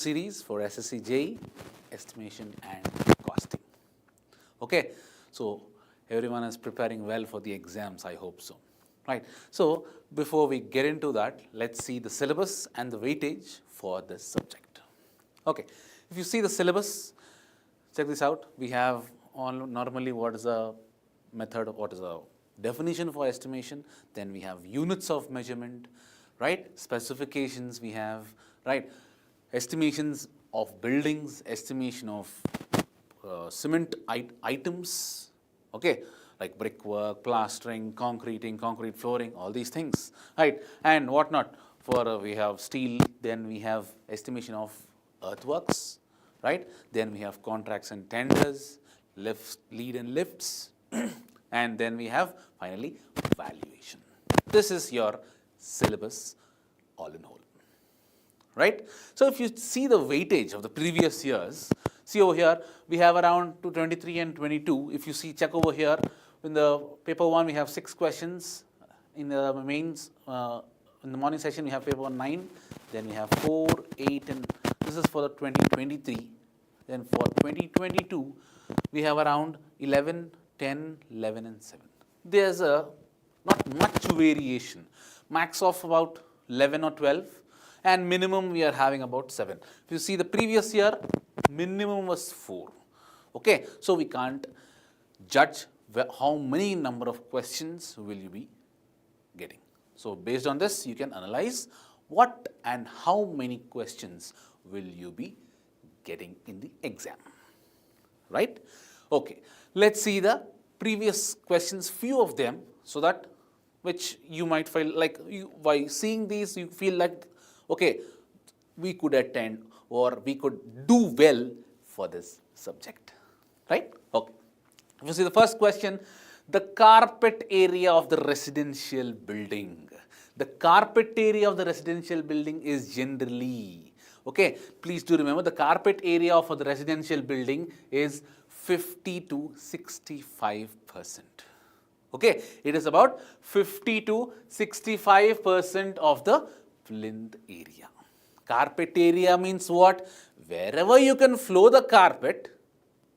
series for SSC JEE, estimation and costing. Okay, so everyone is preparing well for the exams, I hope so. Right, so before we get into that, let's see the syllabus and the weightage for this subject. Okay, if you see the syllabus, check this out. We have normally what is a method, what is a definition for estimation, then we have units of measurement, right, specifications we have, right, estimations of buildings, estimation of cement items, okay, like brickwork, plastering, concreting, concrete flooring, all these things, right, and whatnot. For we have steel, then we have estimation of earthworks, right, then we have contracts and tenders, lifts, lead and lifts, and then we have finally valuation. This is your syllabus all in whole. Right? So if you see the weightage of the previous years, see over here, we have around 23 and 22. If you see, check over here, in the paper 1, we have 6 questions. In the mains, in the morning session, we have paper 1, 9. Then we have 4, 8, and this is for the 2023. Then for 2022, we have around 11, 10, 11, and 7. There's not much variation, max of about 11 or 12. And minimum we are having about 7. If you see the previous year, minimum was 4. Okay, so we can't judge how many number of questions will you be getting. So based on this, you can analyze what and how many questions will you be getting in the exam. Right? Okay, let's see the previous questions, few of them, so that which you might feel like by seeing these, you feel like, okay, we could attend or we could do well for this subject, right? Okay. If you see the first question, the carpet area of the residential building. The carpet area of the residential building is generally, okay, please do remember the carpet area of the residential building is 50 to 65%. Okay, it is about 50 to 65% of the plinth area. Carpet area means what? Wherever you can flow the carpet,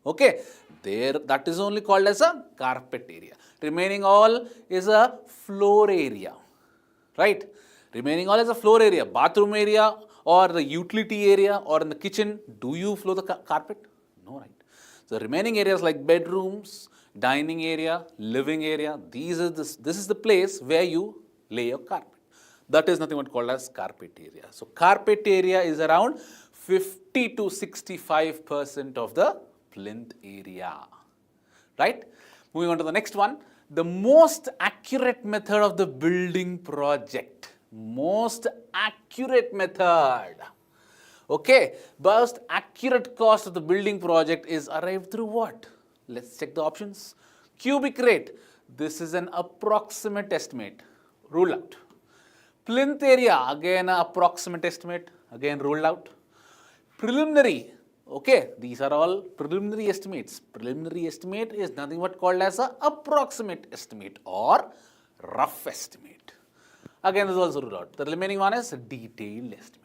okay, there that is only called as a carpet area. Remaining all is a floor area, right? Remaining all is a floor area. Bathroom area or the utility area or in the kitchen, do you flow the carpet? No, right? So remaining areas like bedrooms, dining area, living area, this is the place where you lay your carpet. That is nothing but called as carpet area. So carpet area is around 50 to 65% of the plinth area, right? Moving on to the next one, the most accurate method of the building project. Most accurate method. Okay, most accurate cost of the building project is arrived through what? Let's check the options. Cubic rate. This is an approximate estimate. Rule out. Plinth area, again an approximate estimate, again ruled out. Preliminary, okay, these are all preliminary estimates. Preliminary estimate is nothing but called as an approximate estimate or rough estimate. Again, this is also ruled out. The remaining one is a detailed estimate.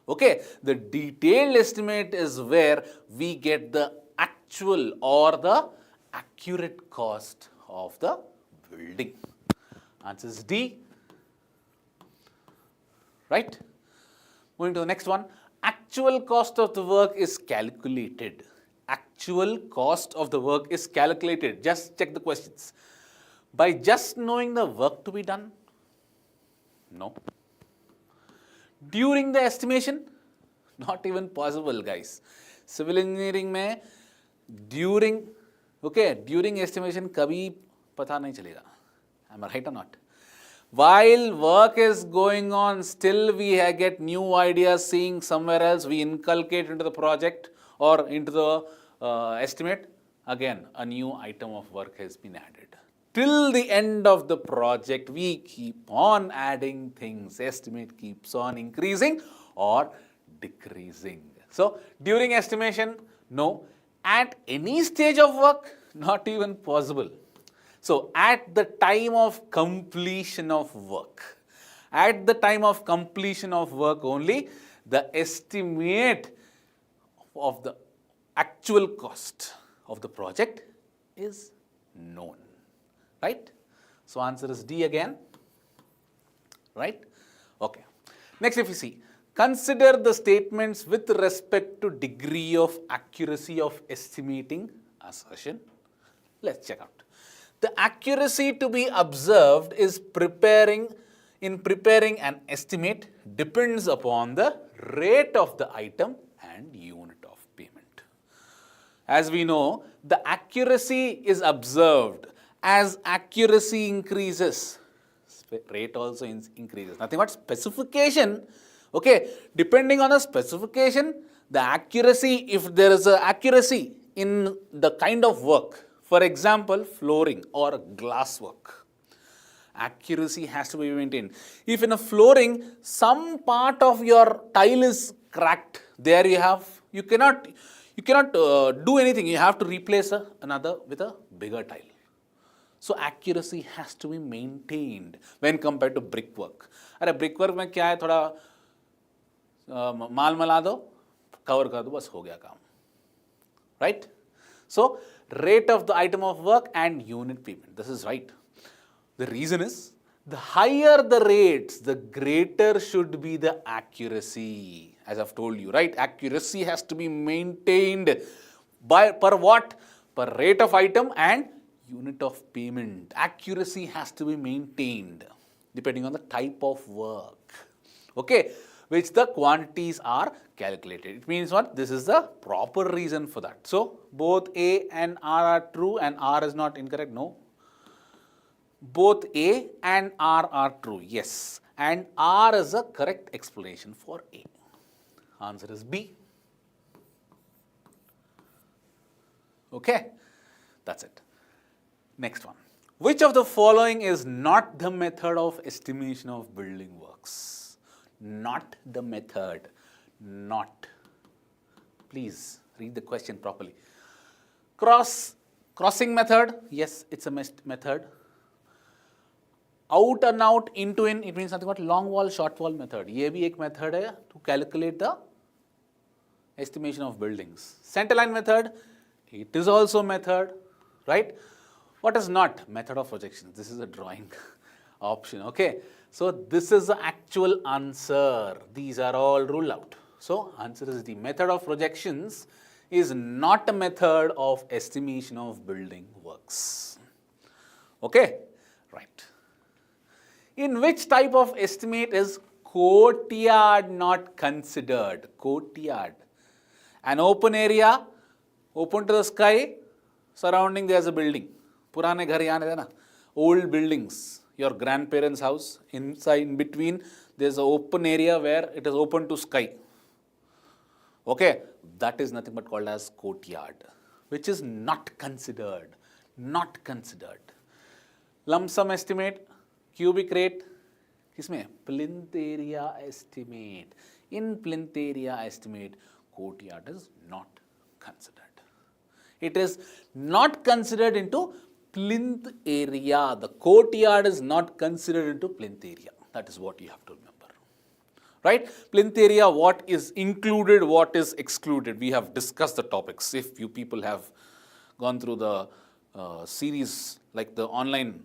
Okay, the detailed estimate is where we get the actual or the accurate cost of the building. Answer is D. Right? Moving to the next one. Actual cost of the work is calculated. Actual cost of the work is calculated. Just check the questions. By just knowing the work to be done? No. During the estimation? Not even possible, guys. Civil engineering में during estimation कभी पता नहीं चलेगा. Am I right or not? While work is going on, still we get new ideas seeing somewhere else, we inculcate into the project or into the estimate, again a new item of work has been added. Till the end of the project, we keep on adding things, estimate keeps on increasing or decreasing. So, during estimation, no. At any stage of work, not even possible. So, at the time of completion of work, at the time of completion of work only, the estimate of the actual cost of the project is known, right? So answer is D again, right? Okay. Next, if you see, consider the statements with respect to degree of accuracy of estimating assertion. Let's check out. The accuracy to be observed is preparing an estimate depends upon the rate of the item and unit of payment. As we know, the accuracy is observed. As accuracy increases, rate also increases. Nothing but specification. Okay, depending on the specification, the accuracy, if there is a accuracy in the kind of work, for example, flooring or glass work, accuracy has to be maintained. If in a flooring, some part of your tile is cracked, there you cannot do anything. You have to replace another with a bigger tile. So accuracy has to be maintained when compared to brickwork. अरे brickwork में क्या है, थोड़ा माल मला दो, cover कर दो, बस हो गया काम, right? So rate of the item of work and unit payment. This is right. The reason is, the higher the rates, the greater should be the accuracy. As I've told you, right? Accuracy has to be maintained per what? Per rate of item and unit of payment. Accuracy has to be maintained depending on the type of work, okay, which the quantities are calculated. It means what? This is the proper reason for that. So both A and R are true and R is not incorrect. No. Both A and R are true. Yes. And R is a correct explanation for A. Answer is B. Okay. That's it. Next one. Which of the following is not the method of estimation of building works? Not the method. Not. Please read the question properly. Crossing method. Yes, it's a method. Out and out, into in, it means something about long wall, short wall method. ये भी एक method है to calculate the estimation of buildings. Centerline method, it is also method, right? What is not? Method of projection. This is a drawing option, okay? So this is the actual answer. These are all ruled out. So answer is the method of projections is not a method of estimation of building works. Okay, right. In which type of estimate is courtyard not considered? Courtyard. An open area, open to the sky, surrounding there is a building. Purane ghar yahan hai na, old buildings, your grandparents' house, inside, in between, there is an open area where it is open to sky. Okay, that is nothing but called as courtyard, which is not considered. Not considered. Lump sum estimate, cubic rate, किसमें? Plinth area estimate. In plinth area estimate, courtyard is not considered. It is not considered into plinth area. The courtyard is not considered into plinth area. That is what you have to remember. Right? Plinth area, what is included, what is excluded. We have discussed the topics. If you people have gone through the series, like the online,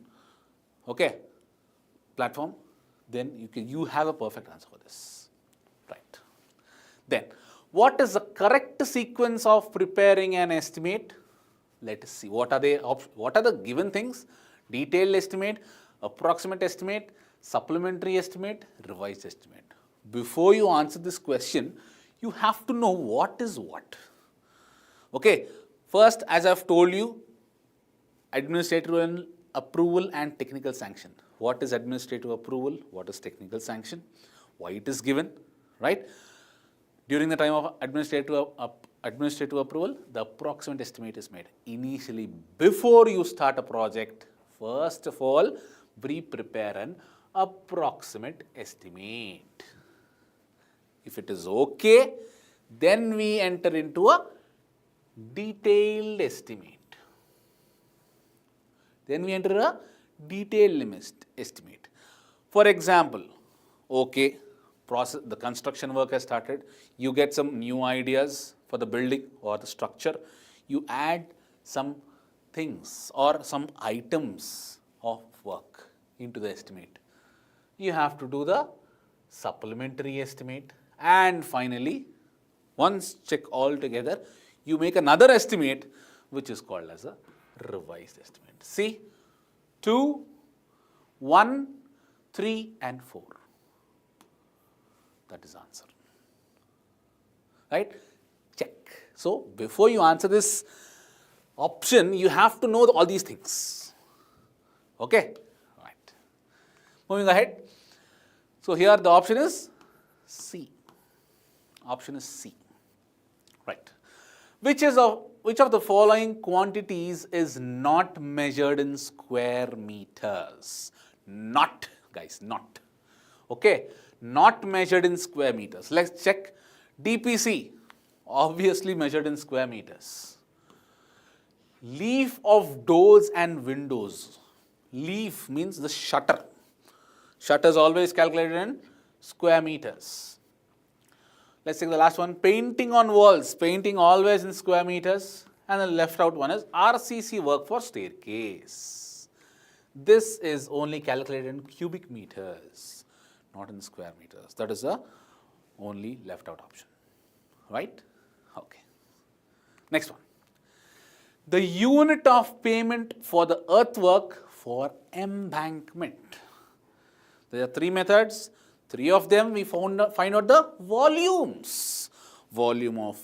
okay, platform, then you have a perfect answer for this. Right. Then, what is the correct sequence of preparing an estimate? Let us see. What are the given things? Detailed estimate, approximate estimate, supplementary estimate, revised estimate. Before you answer this question, you have to know what is what. Okay. First, as I have told you, administrative approval and technical sanction. What is administrative approval? What is technical sanction? Why it is given, right? During the time of administrative approval, the approximate estimate is made. Initially, before you start a project, first of all, we prepare an approximate estimate. If it is okay, then we enter into a detailed estimate. Then we enter a detailed estimate. For example, okay, process, the construction work has started, you get some new ideas for the building or the structure, you add some things or some items of work into the estimate. You have to do the supplementary estimate, and finally, once check all together, you make another estimate which is called as a revised estimate. See, 2, 1, 3 and 4. That is answer. Right? Check. So, before you answer this option, you have to know all these things. Okay? Right. Moving ahead. So, here the option is C. Option is C. Right. Which of the following quantities is not measured in square meters? Not, guys, not. Okay, not measured in square meters. Let's check. DPC, obviously measured in square meters. Leaf of doors and windows. Leaf means the shutter. Shutter is always calculated in square meters. Let's take the last one. Painting on walls. Painting always in square meters. And the left out one is RCC work for staircase. This is only calculated in cubic meters, not in square meters. That is the only left out option. Right? Okay. Next one. The unit of payment for the earthwork for embankment. There are 3 methods. 3 of them we find out the volumes. Volume of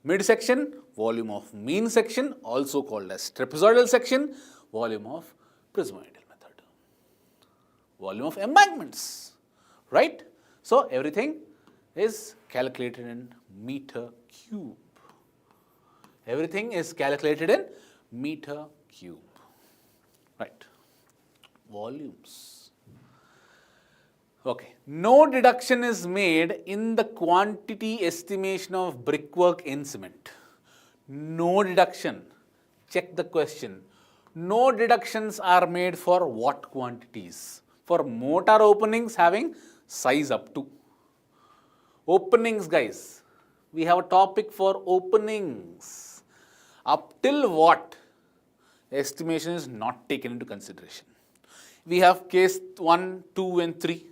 midsection, volume of mean section, also called as trapezoidal section, volume of prismoidal method. Volume of embankments. Right? So, everything is calculated in meter cube. Everything is calculated in meter cube. Right? Volumes. Okay. No deduction is made in the quantity estimation of brickwork in cement. No deduction. Check the question. No deductions are made for what quantities? For mortar openings having size up to. Openings, guys. We have a topic for openings. Up till what? Estimation is not taken into consideration. We have case 1, 2 and 3.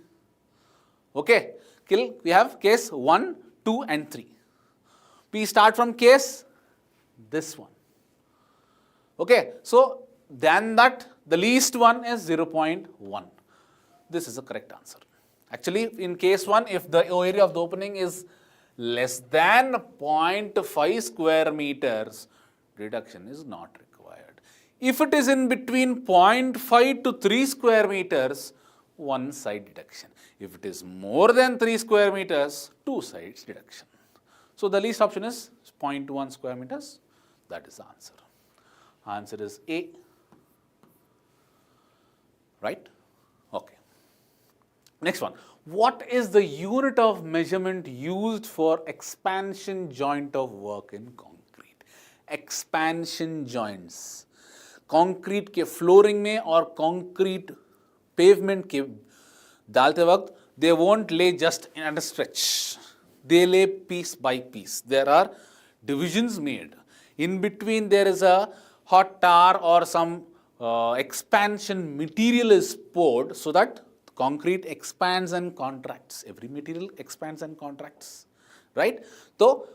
Okay, we have case 1, 2 and 3. We start from case this one. Okay, so than that the least one is 0.1. This is the correct answer. Actually, in case 1, if the area of the opening is less than 0.5 square meters, deduction is not required. If it is in between 0.5 to 3 square meters, one side deduction. If it is more than 3 square meters, 2 sides deduction. So, the least option is 0.1 square meters. That is the answer. Answer is A. Right? Okay. Next one. What is the unit of measurement used for expansion joint of work in concrete? Expansion joints. Concrete के flooring में और concrete pavement के डालते वक्त they won't lay just at a stretch. They lay piece by piece. There are divisions made. In between there is a hot tar or some expansion material is poured so that concrete expands and contracts. Every material expands and contracts. Right? So,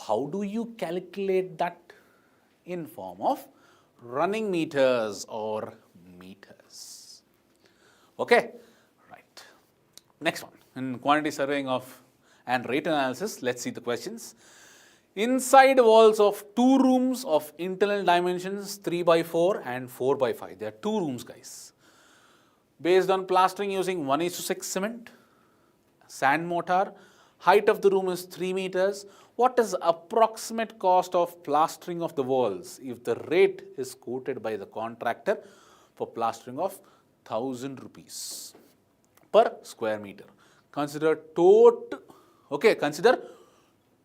how do you calculate that? In form of running meters or meters. Okay? Right. Next one. In quantity surveying of and rate analysis, let's see the questions. Inside walls of 2 rooms of internal dimensions 3 by 4 and 4 by 5. There are 2 rooms, guys. Based on plastering using 1:6 cement, sand mortar, height of the room is 3 meters. What is the approximate cost of plastering of the walls if the rate is quoted by the contractor for plastering of 1000 rupees per square meter? Consider consider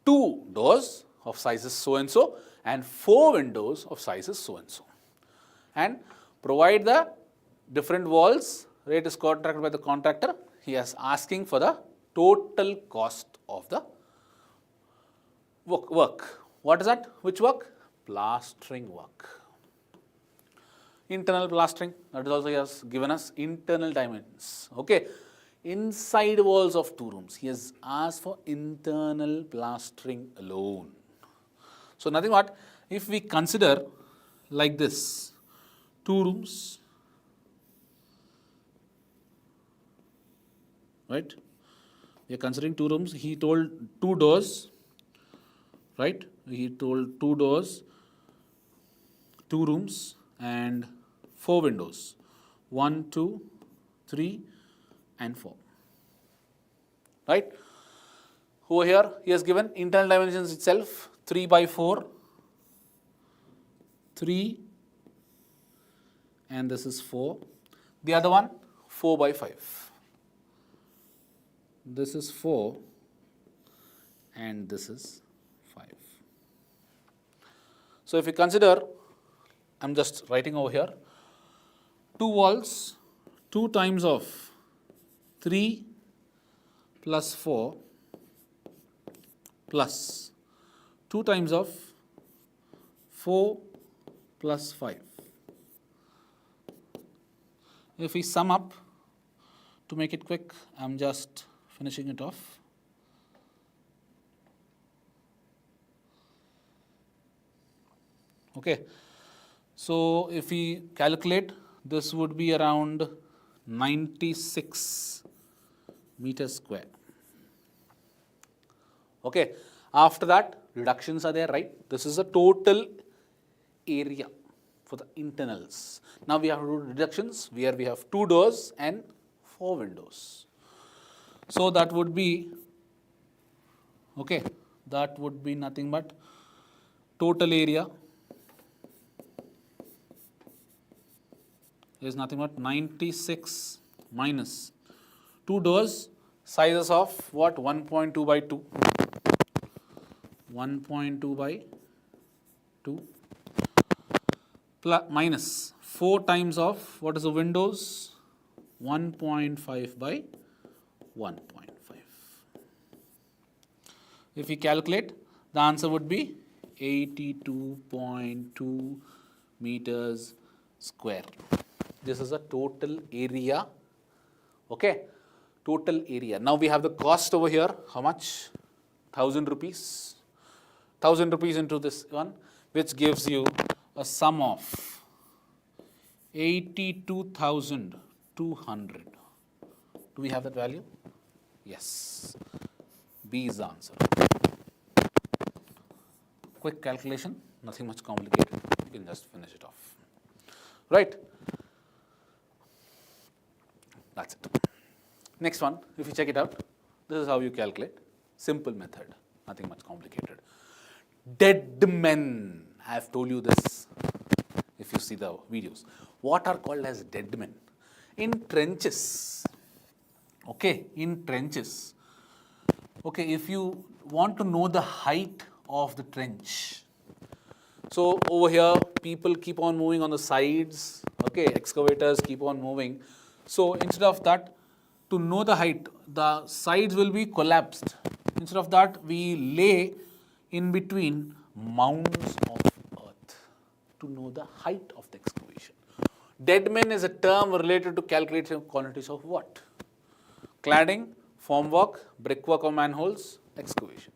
2 doors of sizes so and so and 4 windows of sizes so and so, and provide the different walls. Rate is contracted by the contractor. He is asking for the total cost of the work. What is that? Which work? Plastering work. Internal plastering, that is also he has given us internal dimensions. Okay. Inside walls of 2 rooms, he has asked for internal plastering alone. So nothing but, if we consider like this, 2 rooms, right? We are considering 2 rooms. He told 2 doors, right? He told 2 doors, 2 rooms, and 4 windows. 1, 2, 3, and 4. Right? Over here, he has given internal dimensions itself 3 by 4, 3, and this is 4. The other one, 4 by 5. This is 4, and this is 5. So if you consider, I'm just writing over here, 2 walls, 2 times of 3 plus 4 plus 2 times of 4 plus 5. If we sum up, to make it quick, I'm just finishing it off. Okay. So if we calculate, this would be around 96 meters square. Okay. After that, reductions are there, right? This is the total area for the internals. Now we have to do reductions where we have 2 doors and 4 windows. So that would be, okay, that would be nothing but total area is nothing but 96 minus 2 doors, sizes of what? 1.2 by 2. 1.2 by 2 plus minus 4 times of what is the windows? 1.5 by 1.5. If we calculate, the answer would be 82.2 meters square. This is a total area. Okay, total area. Now we have the cost over here. How much? 1000 rupees. 1000 rupees into this one, which gives you a sum of 82,200. Do we have that value? Yes. B is the answer. Quick calculation, nothing much complicated. You can just finish it off. Right? That's it. Next one, if you check it out, this is how you calculate. Simple method, nothing much complicated. Dead men, I have told you this if you see the videos. What are called as dead men? In trenches, okay, in trenches, okay, if you want to know the height of the trench, so over here people keep on moving on the sides, okay, excavators keep on moving. So instead of that, to know the height, the sides will be collapsed. Instead of that, we lay in between mounds of earth to know the height of the excavation. Dead men is a term related to calculating quantities of what? Cladding, formwork, brickwork or manholes, excavation.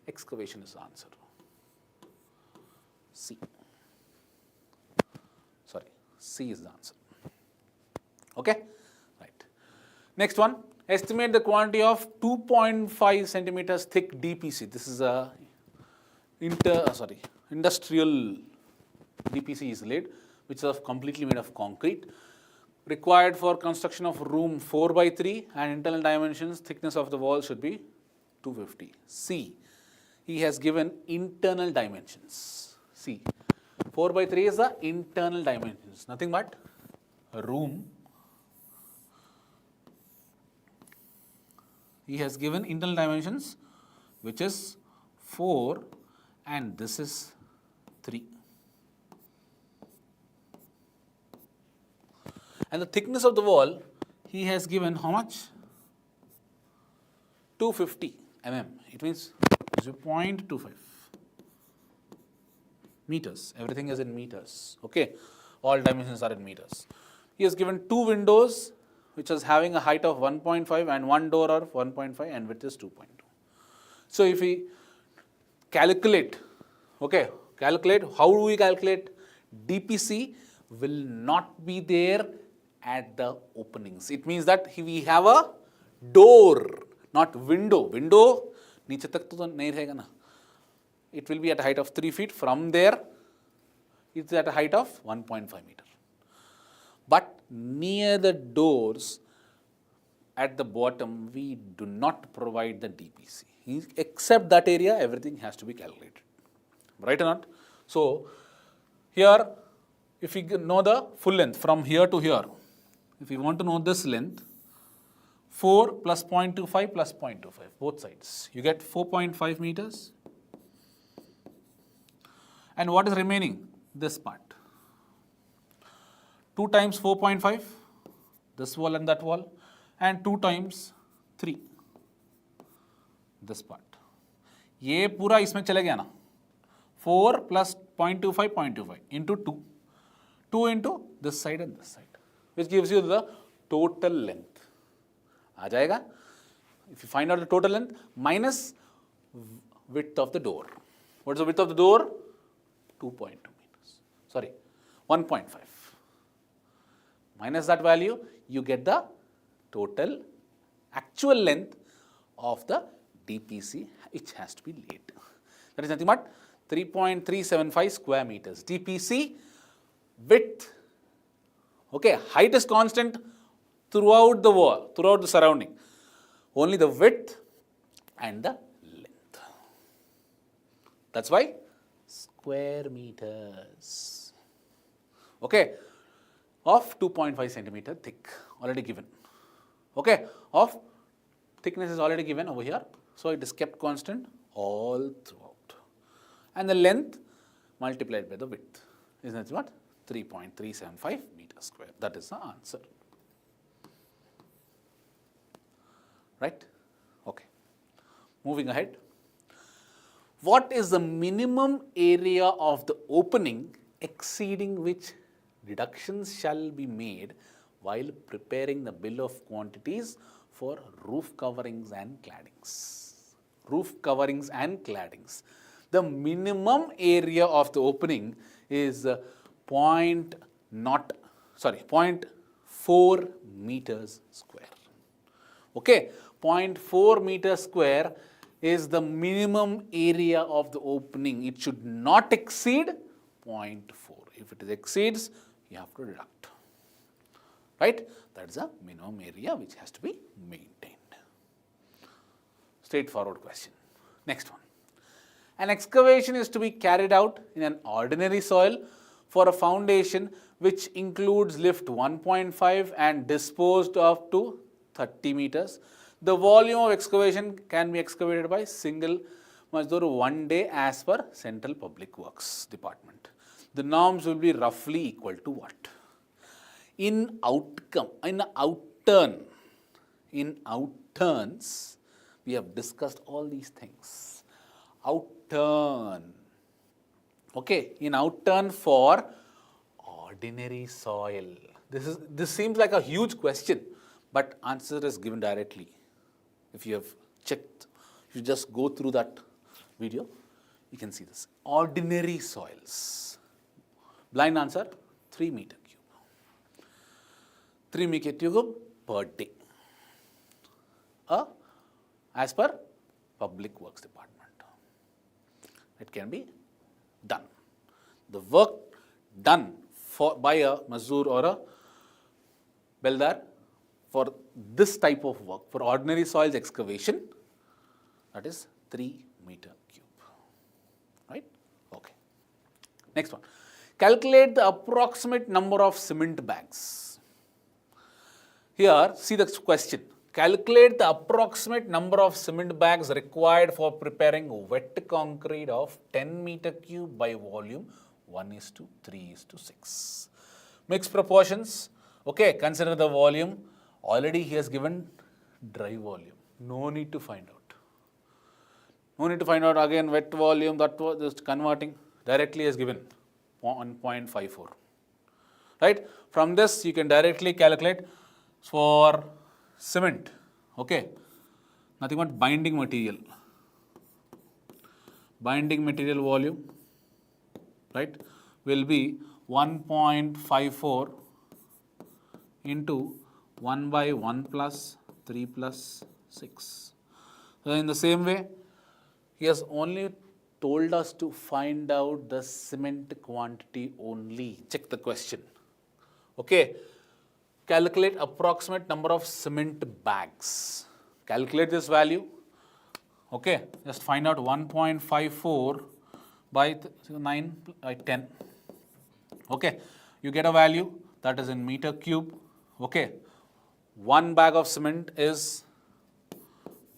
Excavation is the answer. C. Sorry, C is the answer. Okay? Right. Next one, estimate the quantity of 2.5 centimeters thick DPC. This is a industrial DPC is laid, which is completely made of concrete, required for construction of room 4 by 3 and internal dimensions, thickness of the wall should be 250. C. He has given internal dimensions. C. 4 by 3 is the internal dimensions, nothing but a room. He has given internal dimensions, which is 4 and this is 3. And the thickness of the wall, he has given how much? 250 mm. It means 0.25 meters. Everything is in meters. Okay, all dimensions are in meters. He has given two windows which is having a height of 1.5 and one door of 1.5 and width is 2.2. So if we calculate, okay, how do we calculate? DPC will not be there at the openings. It means that we have a door, not window. Window, नीचे तक तो नहीं रहेगा ना. It will be at a height of 3 feet. From there, it's at a height of 1.5 meter. But near the doors, at the bottom, we do not provide the DPC. Except that area, everything has to be calculated. Right or not? So, here, if we know the full length from here to here, if we want to know this length, 4 plus 0.25 plus 0.25, both sides. You get 4.5 meters. And what is remaining? This part. 2 times 4.5, this wall and that wall, and 2 times 3, this part. ये पूरा इसमें चले गया ना. 4 plus 0.25 into 2. 2 into this side and this side, which gives you the total length. आ जाएगा? If you find out the total length minus width of the door. What is the width of the door? 2.2 meters. Sorry, 1.5. Minus that value, you get the total actual length of the DPC which has to be laid. That is nothing but 3.375 square meters. DPC width, okay, height is constant throughout the wall, throughout the surrounding. Only the width and the length. That's why square meters. Okay, of 2.5 centimeter thick, already given. Okay, of thickness is already given over here. So it is kept constant all throughout. And the length multiplied by the width is nothing but 3.375 meters square. That is the answer. Right? Okay. Moving ahead. What is the minimum area of the opening exceeding which deductions shall be made while preparing the bill of quantities for roof coverings and claddings? Roof coverings and claddings. The minimum area of the opening is 0.4 meters square. Okay, 0.4 meters square is the minimum area of the opening. It should not exceed 0.4. If it exceeds, you have to deduct. Right? That is a minimum area which has to be maintained. Straightforward question. Next one. An excavation is to be carried out in an ordinary soil for a foundation which includes lift 1.5 and disposed of to 30 meters. The volume of excavation can be excavated by single mazdoor one day as per Central Public Works Department. The norms will be roughly equal to what? In outturns, we have discussed all these things. Outturn. Okay, in outturn for ordinary soil. This seems like a huge question, but answer is given directly. If you have checked, if you just go through that video, you can see this. Ordinary soils. Blind answer, 3 meter cube. 3 meter cube per day. As per Public Works Department. It can be done. The work done by a mazdoor or a beldar for this type of work, for ordinary soils excavation, that is 3 meter cube. Right? Okay. Next one. Calculate the approximate number of cement bags. Here, see the question. Calculate the approximate number of cement bags required for preparing wet concrete of 10 meter cube by volume 1:3:6. Mixed proportions. Okay, consider the volume. Already he has given dry volume. No need to find out. No need to find out again wet volume, that was just converting directly as given 1.54. Right? From this you can directly calculate for cement. Okay? Nothing but binding material. Binding material volume, right, will be 1.54 into 1 by 1 plus 3 plus 6. So in the same way, he has only told us to find out the cement quantity only. Check the question. Okay, calculate approximate number of cement bags. Calculate this value. Okay, just find out 1.54 by 9 by 10. Okay, you get a value that is in meter cube. Okay, one bag of cement is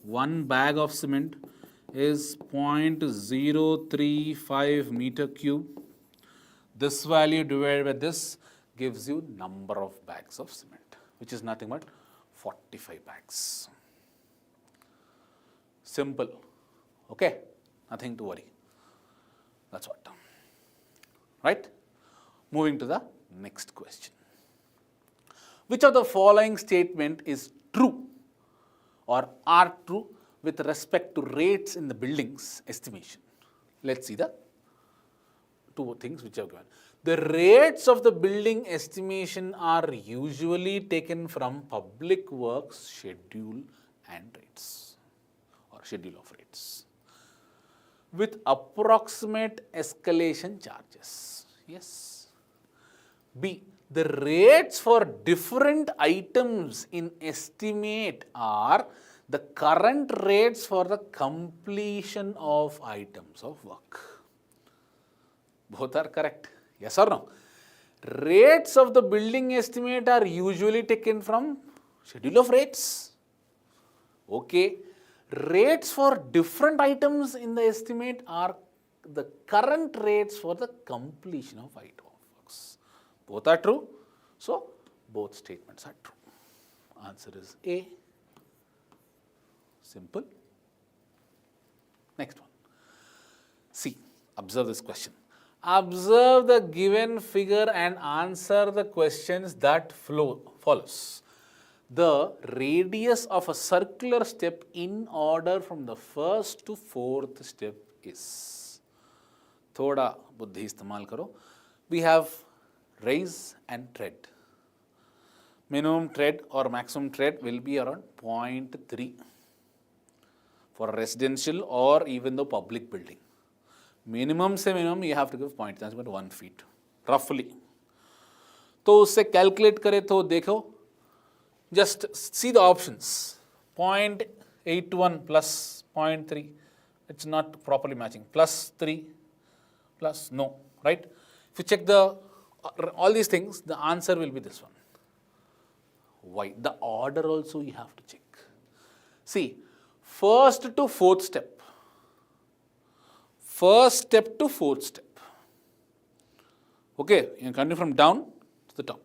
0.035 meter cube. This value divided by this gives you number of bags of cement, which is nothing but 45 bags. Simple. Okay, nothing to worry. That's what. Right? Moving to the next question. Which of the following statement is true or are true with respect to rates in the building's estimation? Let's see the two things which are given. The rates of the building estimation are usually taken from public works schedule and rates or schedule of rates with approximate escalation charges. Yes. B. The rates for different items in estimate are the current rates for the completion of items of work. Both are correct. Yes or no? Rates of the building estimate are usually taken from schedule of rates. Okay. Rates for different items in the estimate are the current rates for the completion of item of works. Both are true. So, both statements are true. Answer is A. Simple. Next one. C. Observe this question. Observe the given figure and answer the questions that follows. The radius of a circular step in order from the first to fourth step is. Thoda buddhi istemal karo. We have raise and tread. Minimum tread or maximum tread will be around 0.3 for residential or even the public building. Minimum से minimum you have to give 0.3, that's about 1 feet roughly. तो उससे calculate करें तो देखो, just see the options. 0.81 plus 0.3, it's not properly matching. Plus 3, plus no, right? If you check all these things, the answer will be this one. Why? The order also you have to check. See, first to fourth step. First step to fourth step. Okay, you can continue from down to the top.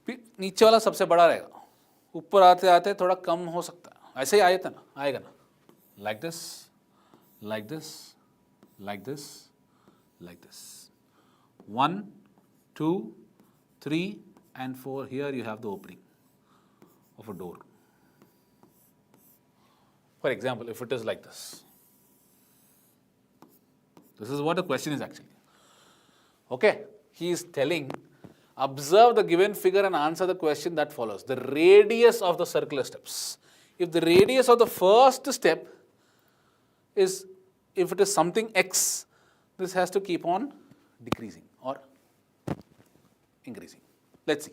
नीचे वाला सबसे बड़ा रहेगा, ऊपर आते आते थोड़ा कम हो सकता है, ऐसे ही आएगा ना, like this, like this, like this, like this. 1, 2, 3 and 4. Here you have the opening of a door. For example, if it is like this. This is what the question is actually. Okay, he is telling, observe the given figure and answer the question that follows. The radius of the circular steps. If the radius of the first step is, if it is something x, this has to keep on decreasing or increasing. Let's see.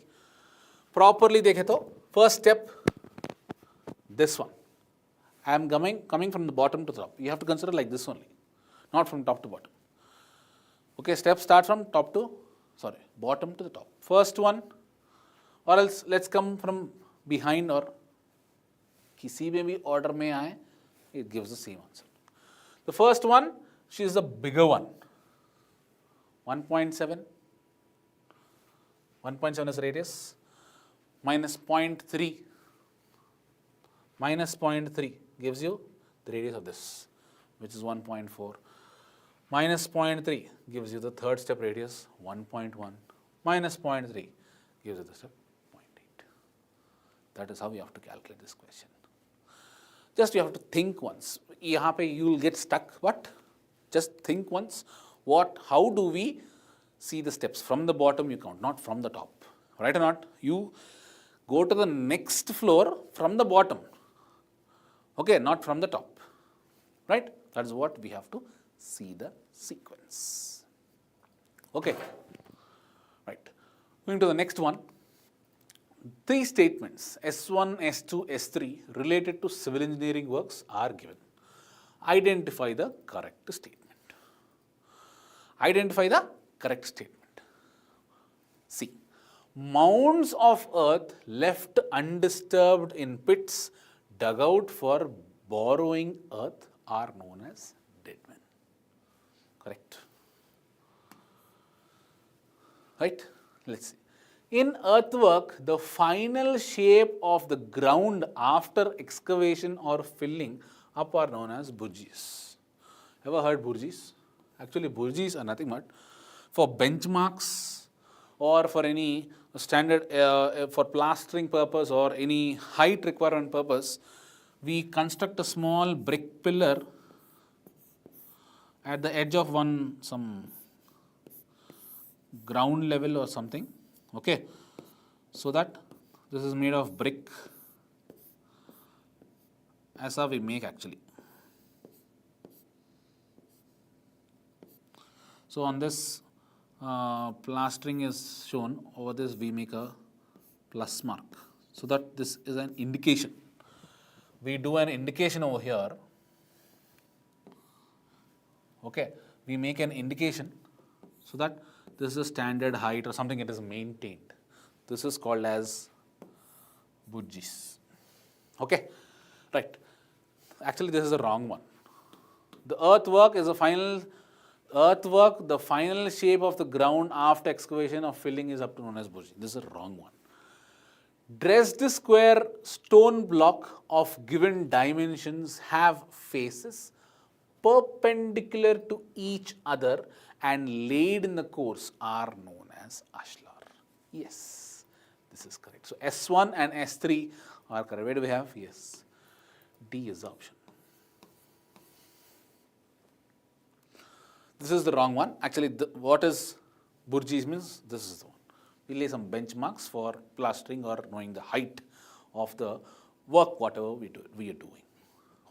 Properly dekhe to, first step, this one. I am coming from the bottom to the top. You have to consider like this only, not from top to bottom. Okay, steps start from bottom to the top. First one, or else let's come from behind or किसी में भी order में आए, it gives the same answer. The first one, she is the bigger one. 1.7. 1.7 is radius minus 0.3. minus 0.3 gives you the radius of this, which is 1.4. Minus 0.3 gives you the third step radius, 1.1. Minus 0.3 gives you the step 0.8. That is how you have to calculate this question. Just you have to think once. यहाँ पे you will get stuck, but just think once. How do we see the steps? From the bottom you count, not from the top. Right or not? You go to the next floor from the bottom. Okay, not from the top. Right? That is what we have to see the sequence. Okay. Right. Going to the next one. Three statements S1, S2, S3 related to civil engineering works are given. Identify the correct statement. Identify the correct statement. See, mounds of earth left undisturbed in pits dug out for borrowing earth are known as dead men. Correct. Right? Let's see. In earthwork, the final shape of the ground after excavation or filling up are known as burgess. Ever heard burgess? Actually, burgess are nothing but for benchmarks or for any standard, for plastering purpose or any height requirement purpose, we construct a small brick pillar at the edge of some ground level or something, okay, so that this is made of brick, as how we make actually. So on this plastering is shown, over this we make a plus mark, so that this is an indication. We do an indication over here, okay, we make an indication so that this is a standard height or something, it is maintained. This is called as burgess. Okay, right. Actually, this is the wrong one. The earthwork is the final shape of the ground after excavation or filling is up to known as burgess. This is the wrong one. Dressed square stone block of given dimensions have faces perpendicular to each other and laid in the course are known as ashlar. Yes, this is correct. So S1 and S3 are correct. Where do we have? Yes, D is the option. This is the wrong one. Actually, what is burgess means? This is the one. We lay some benchmarks for plastering or knowing the height of the work, whatever we are doing.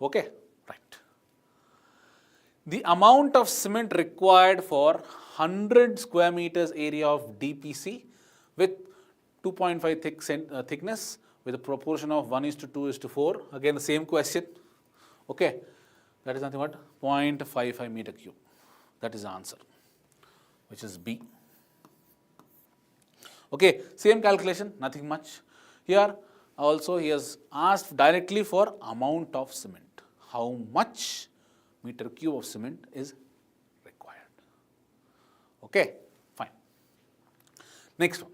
Okay, right. The amount of cement required for 100 square meters area of DPC with 2.5 thickness with a proportion of 1:2:4. Again, the same question. Okay, that is nothing but 0.55 meter cube. That is the answer, which is B. Okay, same calculation, nothing much. Here also he has asked directly for amount of cement. How much meter cube of cement is required? Okay, fine. Next one.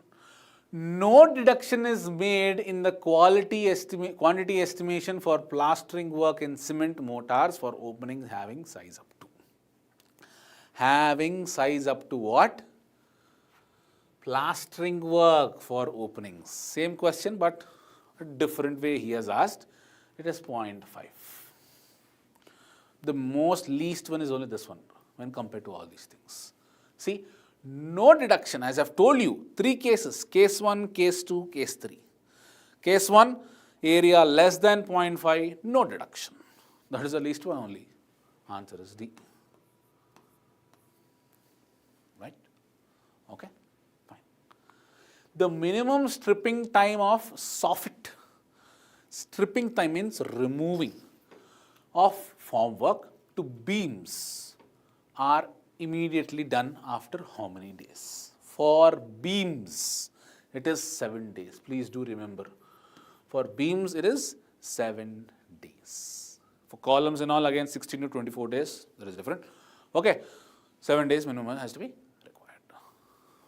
No deduction is made in the quantity estimation for plastering work in cement mortars for openings having size up to. Having size up to what? Plastering work for openings. Same question, but a different way he has asked. It is 0.5. The most least one is only this one when compared to all these things. See, no deduction, as I have told you, 3 cases, case 1, case 2, case 3. Case 1, area less than 0.5, no deduction. That is the least one only. Answer is D. Right? Okay, fine. The minimum stripping time of soffit, stripping time means removing, of formwork to beams are immediately done after how many days? For beams, it is 7 days. Please do remember. For beams, it is 7 days. For columns and all, again 16 to 24 days. That is different. Okay, 7 days minimum has to be required.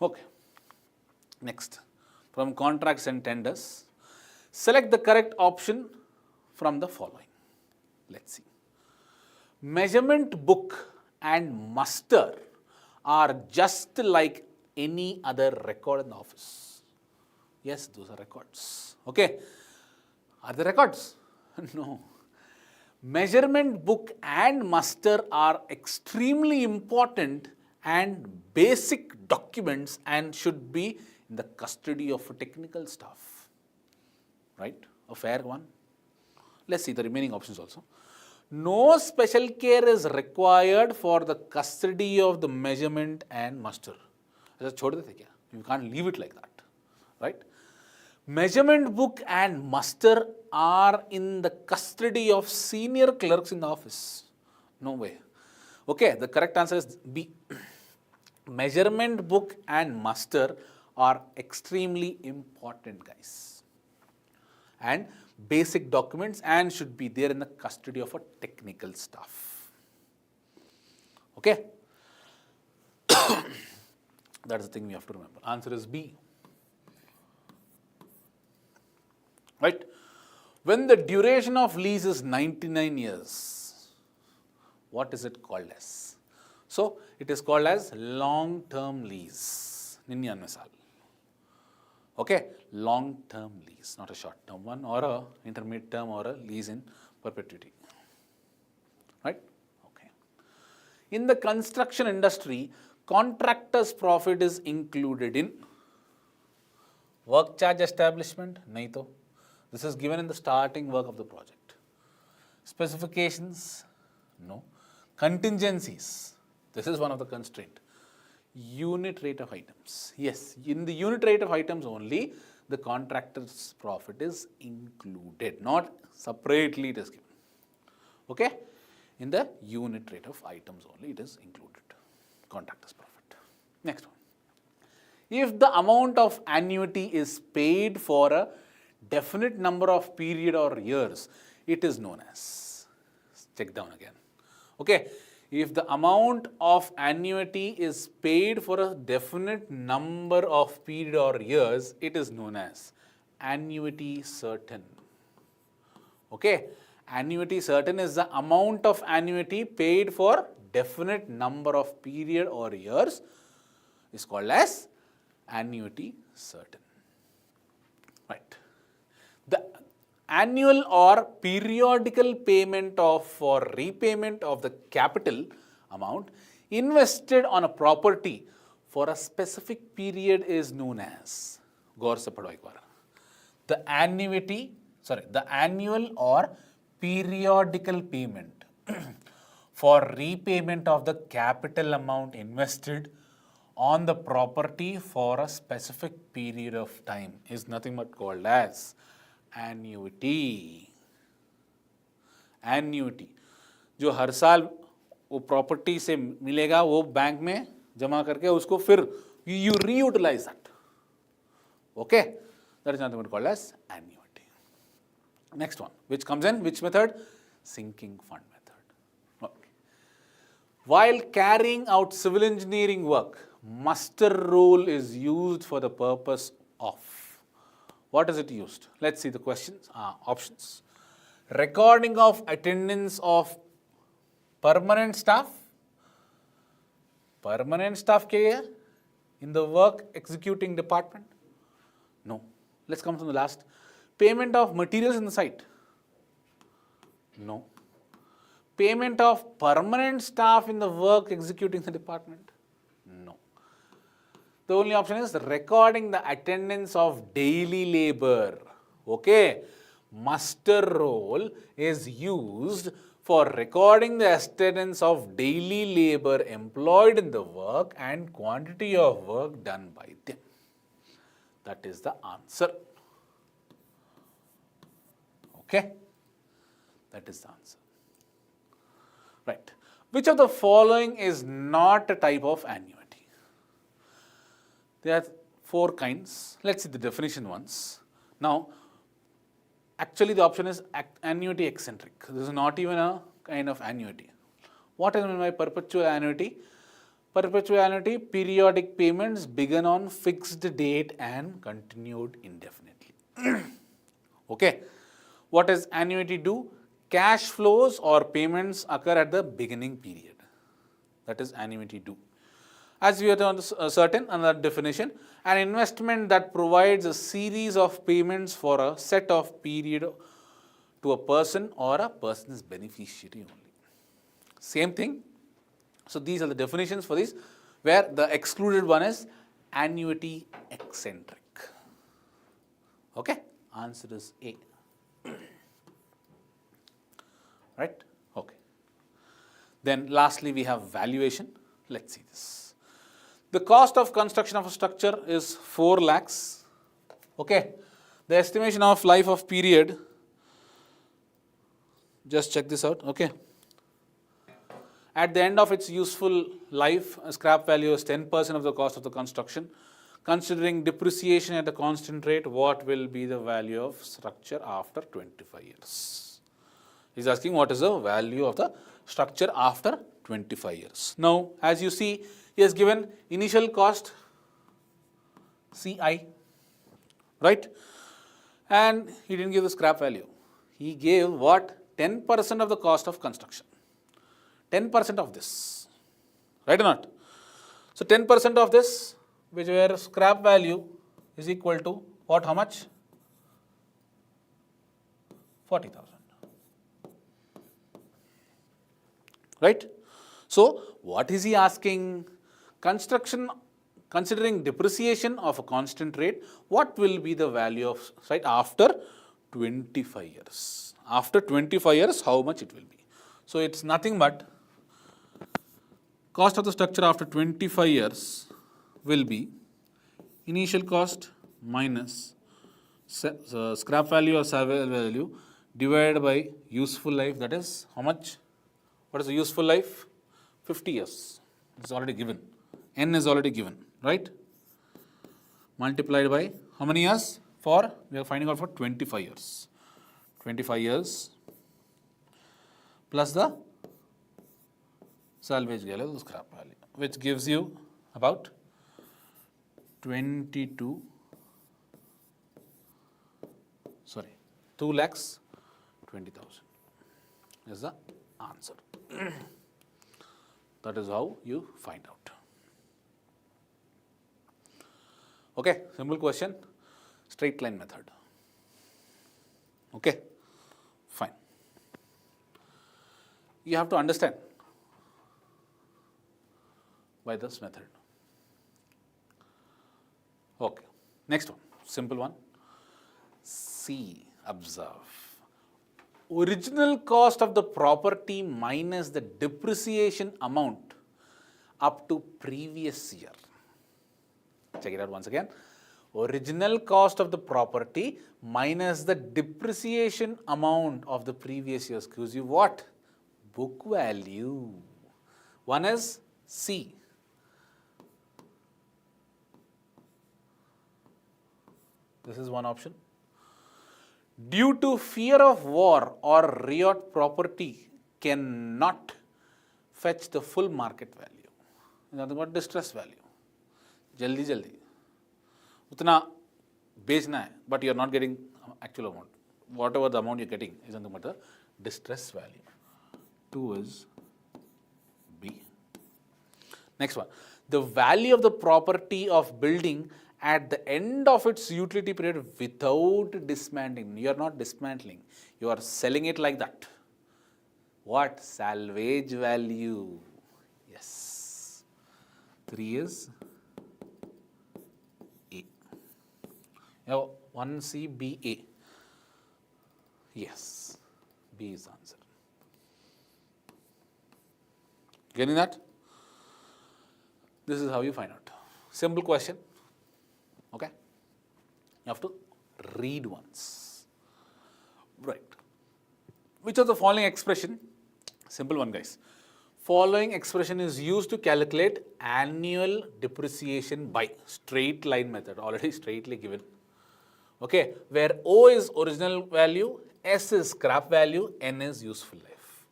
Okay. Next, from contracts and tenders, select the correct option from the following. Let's see. Measurement book and muster are just like any other record in the office. Yes, those are records. Okay. Are they records? No. Measurement book and muster are extremely important and basic documents and should be in the custody of technical staff. Right? A fair one. Let's see the remaining options also. No special care is required for the custody of the measurement and muster. You can't leave it like that. Right? Measurement book and muster are in the custody of senior clerks in the office. No way. Okay, the correct answer is B. Measurement book and muster are extremely important, guys, and basic documents and should be there in the custody of a technical staff. Okay? That's the thing we have to remember. Answer is B. Right? When the duration of lease is 99 years, what is it called as? So, it is called as long-term lease. Okay? Long-term lease, not a short-term one or a intermediate term or a lease in perpetuity. Right? Okay. In the construction industry, contractor's profit is included in work charge establishment? Nahi to. This is given in the starting work of the project. Specifications? No. Contingencies? This is one of the constraints. Unit rate of items. Yes, in the unit rate of items only, the contractor's profit is included, not separately it is given. Okay? In the unit rate of items only, it is included. Contractor's profit. Next one. If the amount of annuity is paid for a definite number of period or years, it is known as, check down again. Okay, if the amount of annuity is paid for a definite number of period or years, it is known as annuity certain. Okay, annuity certain is the amount of annuity paid for definite number of period or years is called as annuity certain. Right. The annual or periodical payment for repayment of the capital amount invested on a property for a specific period is known as, the annual or periodical payment for repayment of the capital amount invested on the property for a specific period of time is nothing but called as annuity. Annuity जो हर साल वो property से मिलेगा वो bank में जमा करके उसको फिर you reutilize that. Okay, that is nothing but called as annuity. Next one, which comes in which method? Sinking fund method. Okay. While carrying out civil engineering work, muster roll is used for the purpose of. What is it used? Let's see the questions, options. Recording of attendance of permanent staff. Permanent staff ke in the work executing department? No. Let's come from the last. Payment of materials in the site? No. Payment of permanent staff in the work executing the department? No. The only option is recording the attendance of daily labor. Okay. Muster roll is used for recording the attendance of daily labor employed in the work and quantity of work done by them. That is the answer. Okay. That is the answer. Right. Which of the following is not a type of annuity? There are 4 kinds. Let's see the definition once. Now, actually the option is annuity eccentric. This is not even a kind of annuity. What is meant by perpetual annuity? Perpetual annuity, periodic payments begun on fixed date and continued indefinitely. Okay. What does annuity do? Cash flows or payments occur at the beginning period. That is annuity do. As we are certain, another definition, an investment that provides a series of payments for a set of period to a person or a person's beneficiary only. Same thing. So these are the definitions for this, where the excluded one is annuity eccentric. Okay, answer is A. Right? Okay. Then lastly we have valuation. Let's see this. The cost of construction of a structure is 4 lakhs. Okay. The estimation of life of period, just check this out. Okay. At the end of its useful life, a scrap value is 10% of the cost of the construction. Considering depreciation at a constant rate, what will be the value of structure after 25 years? He's asking what is the value of the structure after 25 years. Now, as you see, he has given initial cost CI, right? And he didn't give the scrap value. He gave what? 10% of the cost of construction. 10% of this, right or not? So 10% of this, which where scrap value is equal to what? How much? 40,000. Right? So what is he asking? Construction, considering depreciation of a constant rate, what will be the value of site after 25 years? After 25 years, how much it will be? So it's nothing but cost of the structure after 25 years will be initial cost minus scrap value or salvage value divided by useful life. That is how much? What is the useful life? 50 years. It's already given. N is already given, right? Multiplied by how many years? For, we are finding out for 25 years. 25 years plus the salvage value, the scrap value, which gives you about 2 lakhs 20,000 is the answer. That is how you find out. Okay, simple question, straight line method. Okay, fine. You have to understand by this method. Okay, next one, simple one. C, observe. Original cost of the property minus the depreciation amount up to previous year. Check it out once again. Original cost of the property minus the depreciation amount of the previous years gives you what? Book value. One is C. This is one option. Due to fear of war or riot, property cannot fetch the full market value. Nothing but distress value. Jaldi jaldi. Utna बेचना है, but you are not getting actual amount. Whatever the amount you are getting is nothing but the distress value. 2 is B. Next one. The value of the property of building at the end of its utility period without dismantling. You are not dismantling. You are selling it like that. What? Salvage value. Yes. 3 is A. Now 1C, B, A. Yes. B is the answer. Getting that? This is how you find out. Simple question. Okay? You have to read once. Right. Which of the following expression? Simple one, guys. Following expression is used to calculate annual depreciation by straight line method, already straightly given. Okay, where O is original value, S is scrap value, N is useful life.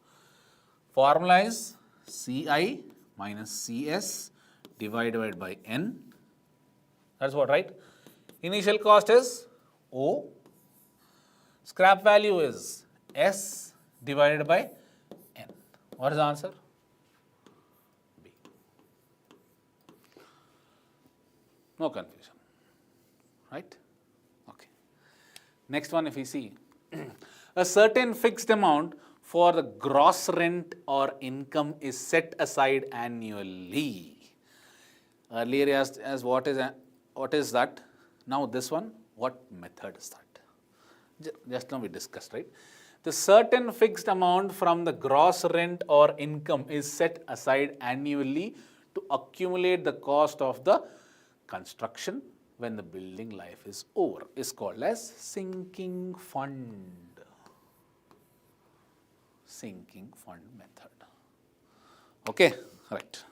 Formula is CI minus CS divided by N. That's what, right? Initial cost is O. Scrap value is S divided by N. What is the answer? B. No confusion, right? Okay. Next one, if we see, a certain fixed amount for the gross rent or income is set aside annually. Earlier asked as what is that? Now this one, what method is that? Just now we discussed, right? The certain fixed amount from the gross rent or income is set aside annually to accumulate the cost of the construction when the building life is over, is called as sinking fund. Sinking fund method. Okay, right.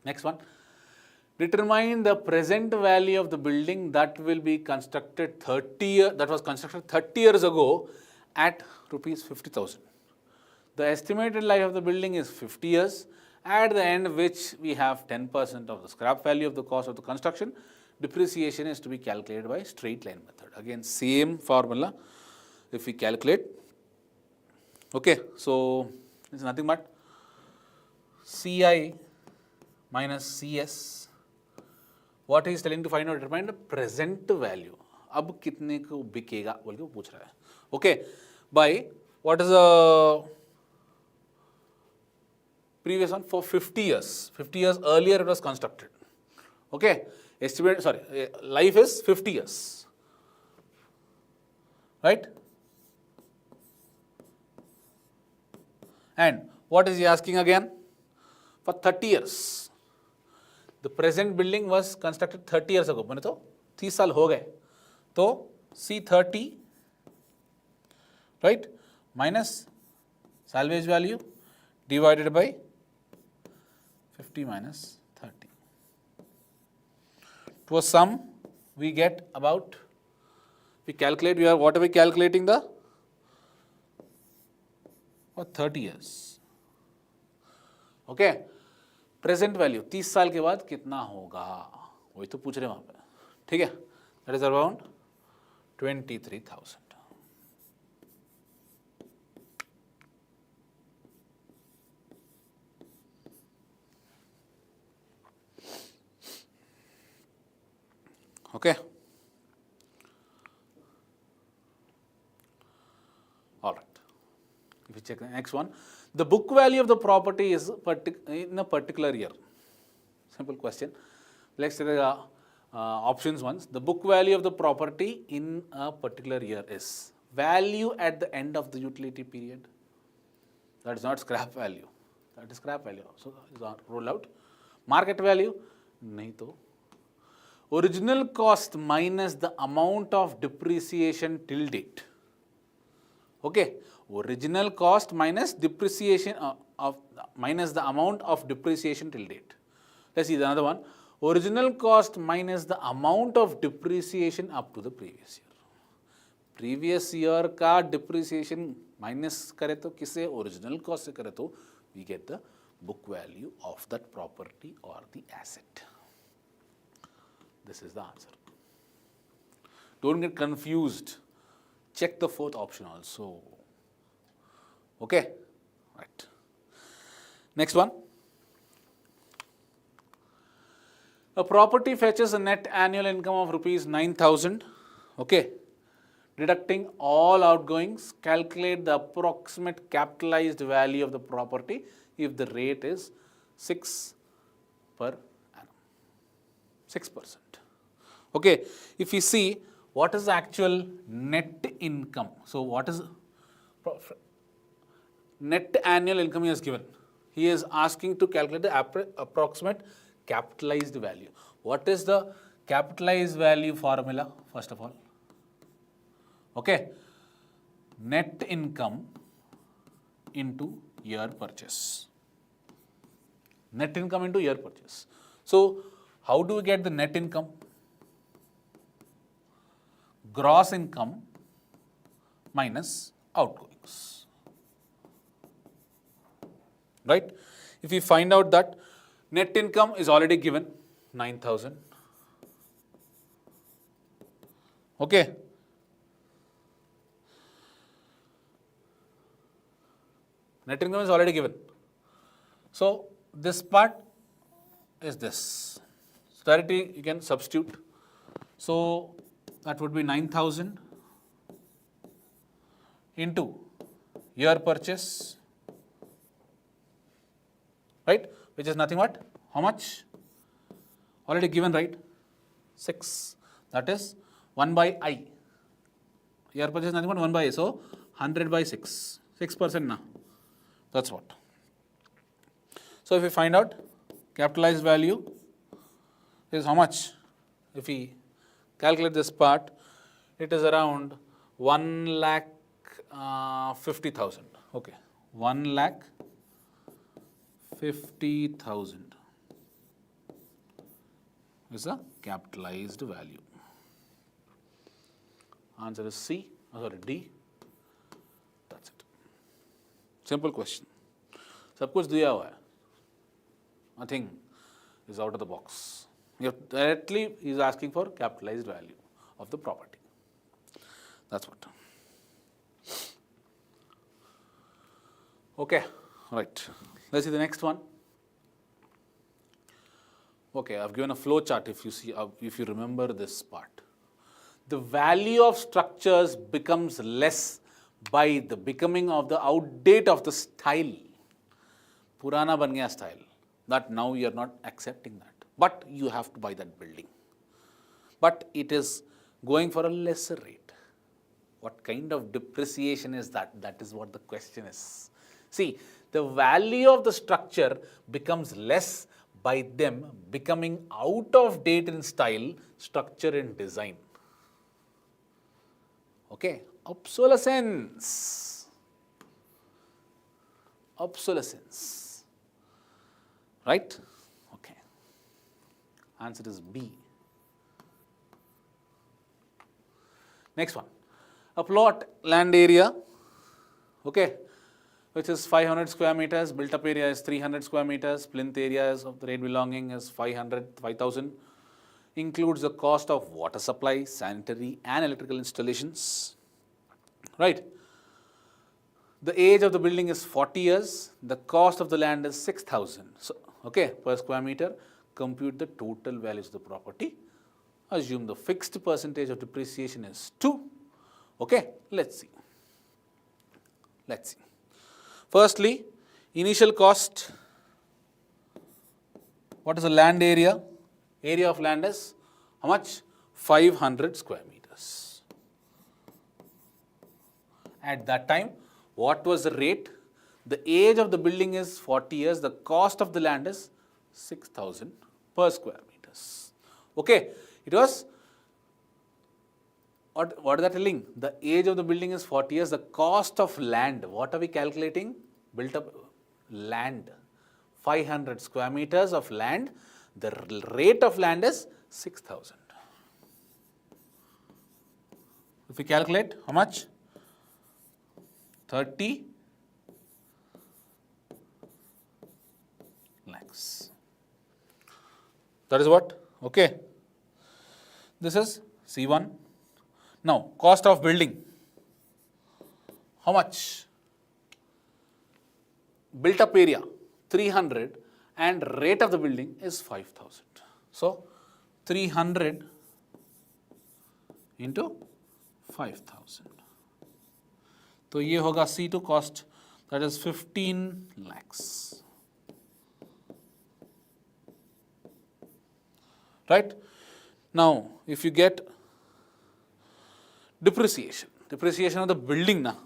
Next one. Determine the present value of the building that will be constructed 30 years ago at rupees 50,000. The estimated life of the building is 50 years, at the end of which we have 10% of the scrap value of the cost of the construction. Depreciation is to be calculated by straight line method. Again, same formula. If we calculate, okay, so it's nothing but CI minus CS. What he is telling to find out, determine the present value. अब कितने को बिकेगा बोल के वो पूछ रहा है. Okay, by what is the previous one? For 50 years. 50 years earlier it was constructed. Okay, estimate, sorry, life is 50 years. Right? And what is he asking again? For 30 years. The present building was constructed 30 years ago. मैंने तो 30 साल हो गए. तो C30, right, minus salvage value divided by 50 minus 30. To a sum, we get about, we calculate, what are we calculating the? For 30 years. Okay. Present value 30 साल के बाद कितना होगा वही तो पूछ रहे हैं वहां पे. ठीक है, that is around 23,000. Okay. All right. If we check the next one, the book value of the property is in a particular year. Simple question. Let's take the options once. The book value of the property in a particular year is value at the end of the utility period. That is not scrap value. That is scrap value. So is rolled out. Market value? नहीं तो. Original cost minus the amount of depreciation till date. Okay. Original cost minus depreciation minus the amount of depreciation till date. Let's see another one. Original cost minus the amount of depreciation up to the previous year. Previous year का depreciation minus करे तो किसे original cost से करे तो we get the book value of that property or the asset. This is the answer. Don't get confused. Check the fourth option also. Okay, right. Next one. A property fetches a net annual income of rupees 9,000. Okay. Deducting all outgoings, calculate the approximate capitalized value of the property if the rate is 6 per annum. 6%. Okay. If we see what is the actual net income. So what is net annual income he has given. He is asking to calculate the approximate capitalized value. What is the capitalized value formula, first of all? Okay. Net income into year purchase. Net income into year purchase. So, how do we get the net income? Gross income minus outgoings. Right? If we find out that net income is already given 9,000. Okay. Net income is already given. So this part is this. So directly you can substitute. So that would be 9,000 into year purchase, right? Which is nothing but how much? Already given, right? 6. That is 1 by I. Year purchase is nothing but 1 by I. So 100 by 6. 6% now. That's what. So if we find out capitalized value is how much? If we calculate this part, it is around 1,50,000. Okay, 1,50,000 is the capitalized value. Answer is C, sorry, D. That's it. Simple question. सब कुछ दिया हुआ है. Nothing is out of the box. Directly he is asking for capitalized value of the property. That's what. Okay, right. Let's see the next one. Okay, I've given a flow chart if you see, if you remember this part. The value of structures becomes less by the becoming of the outdate of the style. Purana ban gaya style. That now you are not accepting that. But you have to buy that building. But it is going for a lesser rate. What kind of depreciation is that? That is what the question is. See, the value of the structure becomes less by them becoming out of date in style, structure and design. Okay, obsolescence. Obsolescence. Right? Okay. Answer is B. Next one. A plot land area, okay, which is 500 square meters, built up area is 300 square meters, plinth areas of the rate belonging is 5,000, includes the cost of water supply, sanitary and electrical installations, right? The age of the building is 40 years, the cost of the land is 6,000, so, okay, per square meter. Compute the total values of the property. Assume the fixed percentage of depreciation is 2. Okay, let's see. Let's see. Firstly, initial cost. What is the land area? Area of land is how much? 500 square meters. At that time, what was the rate? The age of the building is 40 years. The cost of the land is 6,000 per square meters. Okay, it was, what is that telling? The age of the building is 40 years. The cost of land, what are we calculating? Built up land, 500 square meters of land. The rate of land is 6,000. If we calculate, how much? 30 lakhs. That is what? Okay. This is C1. Now, cost of building. How much? Built up area 300 and rate of the building is 5,000. So, 300 into 5,000. So, ये होगा C2 cost, that is 15 lakhs. Right? Now, if you get depreciation of the building now,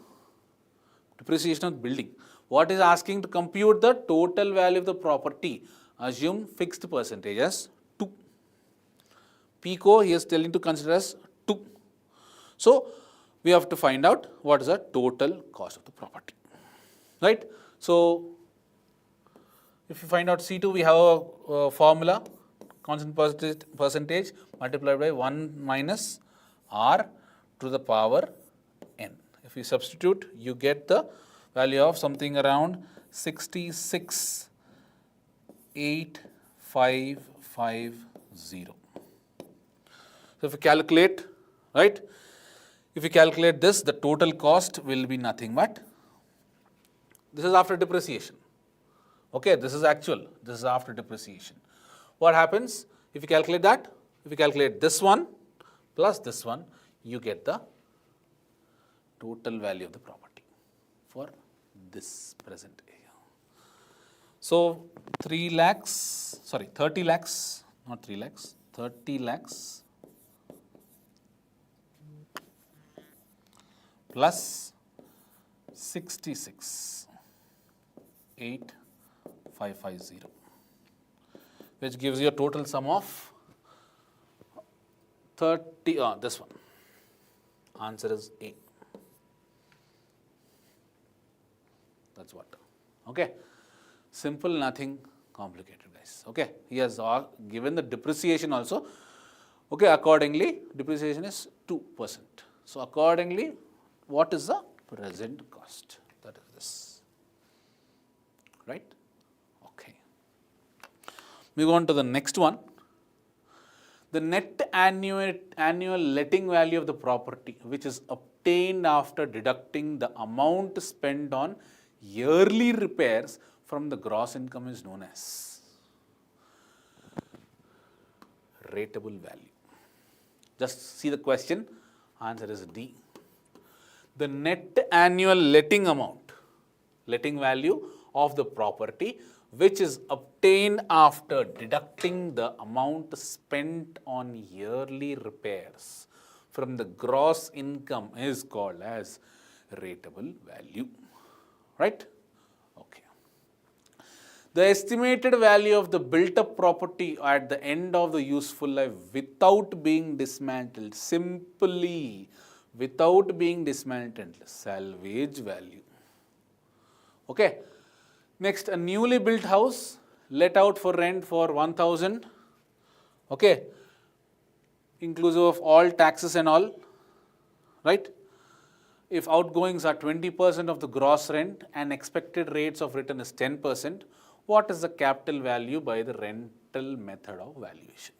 depreciation of the building. What is asking to compute the total value of the property? Assume fixed percentage as 2. Pico he is telling to consider as 2. So, we have to find out what is the total cost of the property. Right? So, if you find out C2, we have a formula, constant percentage multiplied by 1 minus R to the power n. If you substitute, you get the value of something around 66,850. So if you calculate, right? If you calculate this, the total cost will be nothing but This is after depreciation. Okay, this is actual. This is after depreciation. What happens if you calculate that? If you calculate this one plus this one, you get the total value of the property for this present area. So 30 lakhs, not 3 lakhs, 30 lakhs plus 66,850, which gives you a total sum of 30, this one. Answer is A. That's what. Okay. Simple, nothing complicated, guys. Okay. He has given the depreciation also. Okay. Accordingly, depreciation is 2%. So accordingly, what is the present cost? That is this. Right? Okay. Move on to the next one. The net annual letting value of the property, which is obtained after deducting the amount spent on yearly repairs from the gross income, is known as rateable value. Just see the question. Answer is D. The net annual letting value of the property, which is obtained after deducting the amount spent on yearly repairs from the gross income, is called as rateable value. Right? Okay. The estimated value of the built-up property at the end of the useful life without being dismantled, salvage value. Okay. Next, a newly built house let out for rent for 1,000. Okay. Inclusive of all taxes and all. Right? If outgoings are 20% of the gross rent and expected rates of return is 10%, what is the capital value by the rental method of valuation?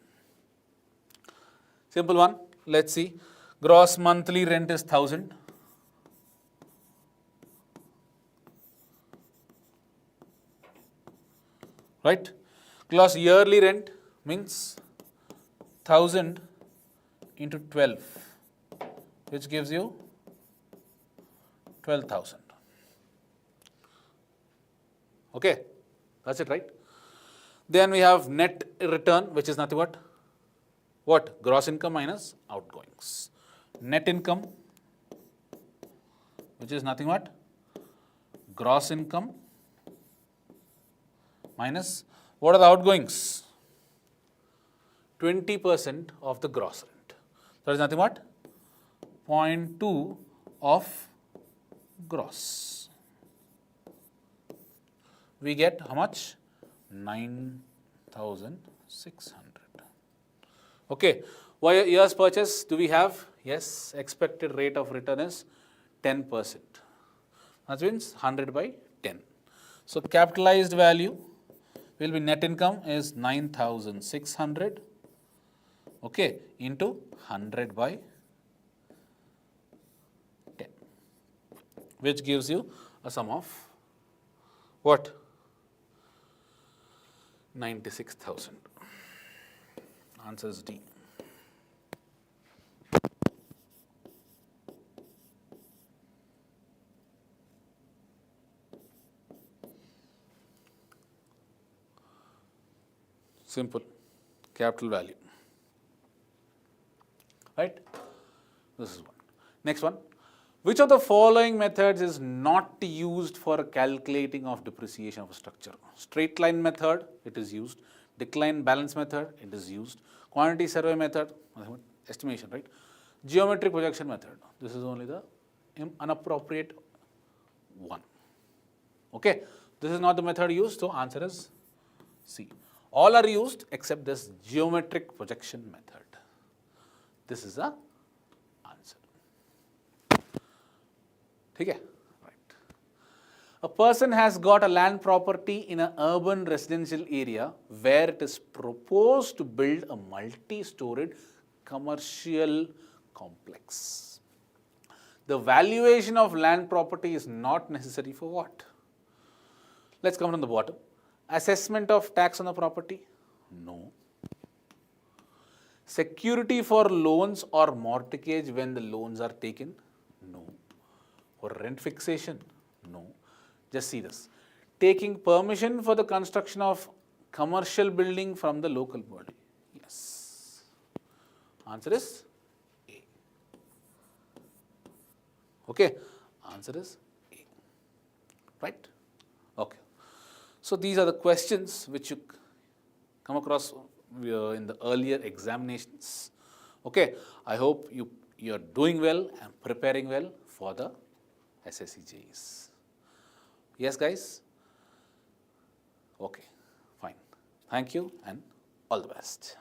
Simple one. Let's see. Gross monthly rent is 1,000. Right? Gross yearly rent means 1,000 into 12, which gives you 12,000. Okay, that's it, right? Then we have net return, which is nothing but what? Gross income minus outgoings. Net income, which is nothing but gross income minus what are the outgoings? 20% of the gross rent. That is nothing but 0.2 of gross. We get how much? 9,600. Okay. Why year's purchase do we have? Yes, expected rate of return is 10%. That means 100 by 10. So capitalized value will be net income is 9,600. Okay, into 100 by 10, which gives you a sum of what? 96,000. Answer is D. Simple. Capital value. Right? This is one. Next one. Which of the following methods is not used for calculating of depreciation of a structure? Straight line method, it is used. Decline balance method, it is used. Quantity survey method, estimation, right? Geometric projection method, this is only the inappropriate one. Okay, this is not the method used, so answer is C. All are used except this geometric projection method. This is the answer. Okay? Right. A person has got a land property in an urban residential area where it is proposed to build a multi-storied commercial complex. The valuation of land property is not necessary for what? Let's come from the bottom. Assessment of tax on the property? No. Security for loans or mortgage when the loans are taken? No. For rent fixation? No. Just see this. Taking permission for the construction of commercial building from the local body? Yes. Answer is A. Okay. Answer is A. Right? Okay. So these are the questions which you come across in the earlier examinations. Okay. I hope you're doing well and preparing well for the SSC JEEs. Yes, guys? Okay, fine. Thank you and all the best.